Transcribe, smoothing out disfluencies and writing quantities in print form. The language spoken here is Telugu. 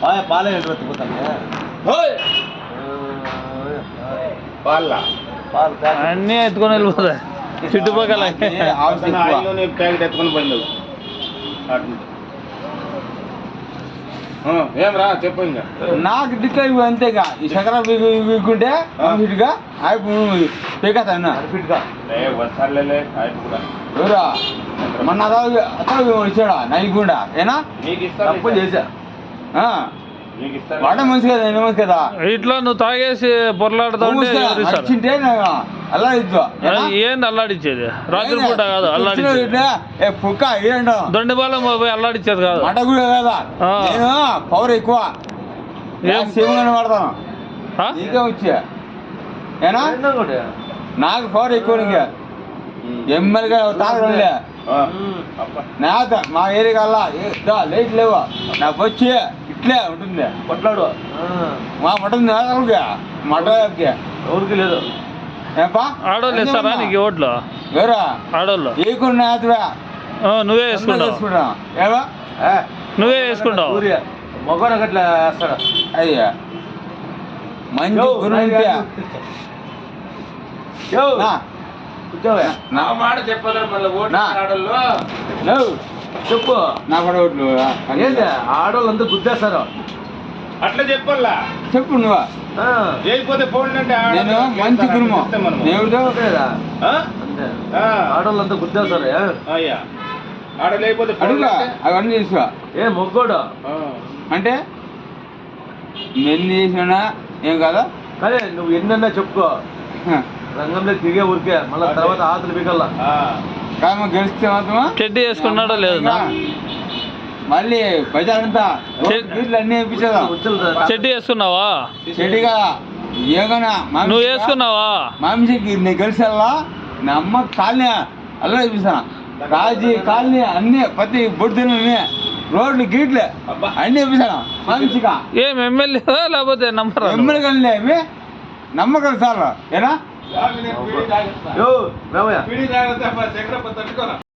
పాలే పోతాను అన్నీ ఎత్తుకొని వెళ్ళిపోతాయి చుట్టుపక్కల ప్యాకెట్ ఎత్తుకొని పోయింది ఏమరా చెప్పు ఇంకా నాకు డిక్లే అంతేగా ఈ చక్ర వీక్కుంటే ఫిట్గా పీకతాను ఫిట్గా ఎవరా మొన్న అతను ఇచ్చాడా నైకుండా ఏనా తప్పు చేశా వాడ మంచి కదా ఎన్ని మంచి కదా ఇట్లా నువ్వు తాగేసి పొరలాడుతుంటే అలా ఇద్దు ఏంది అల్లాడిచ్చేది రాత్రి పూట కాదు అల్లాడిచ్చేది దొండిపాలెం పోయి అల్లాడిచ్చేది కాదు మాట కూడా కదా నేను పవర్ ఎక్కువ సేవగానే వాడతాను ఇంకా వచ్చా ఏనా నాకు పవర్ ఎక్కువ ఇంకా ఎమ్మెల్యేగా తాగలే నేత మా ఏరియా అలా లైట్ లేవా నాకు వచ్చి ఇట్లే ఉంటుంది కొట్లాడు మా మటన్ మటన్కి ఎవరికి లేదు ఆడోళ్ళు ఇస్తారా నీకు ఓట్లు ఎవరా ఆడోళ్ళు ఏకున్నా నువ్వే వేసుకుంటావు ఏవా నువ్వే వేసుకుంటావు మొగోడు అట్లా వేస్తాడు అయ్యా మంచి గురుంటే నా మాట చెప్పదు మళ్ళీ ఓట్లు చెప్పు నా కూడా ఓట్లు ఆడవాళ్ళు అంతా గుద్దేస్తారు అట్లా చెప్పల్లా చెప్పు నువ్వు చేయకపోతే ఫోన్ అంటే నేను మంచి గురుము దేవుడితో ఆడవాళ్ళంతా గుద్దేస్తారు అయ్యా ఆడ లేకపోతే అడుగులా అవన్నీ చేసుకో ఏ మొగ్గోడు అంటే ఎన్ని చేసినా ఏం కదా అదే నువ్వు ఎన్నన్నా చెప్పుకో రంగంలో తిరిగే ఊరికే మళ్ళీ తర్వాత ఆతులు బిగల్లా కానీ గెలిస్తే మాత్రమా చెడ్డి వేసుకున్నాడో లేదు మళ్ళీ బజారంతా అన్ని వేయించదా చెడ్డి వేసుకున్నావా చెడ్డి కదా ఏమన్నా నువ్వు వేసుకున్నావా మాంసికి నేను గెలిచేలా నా అమ్మ కాలనీ అలా వేపిస్తాను రాజీ కాలనీ అన్ని ప్రతి బొడ్డుని రోడ్లు గీట్లే అన్ని వేపిస్తాను మాంసిగా ఏం ఎమ్మెల్యే లేకపోతే నమ్మరు ఎమ్మెల్యే కానీ నమ్మకం సార్ ఏనా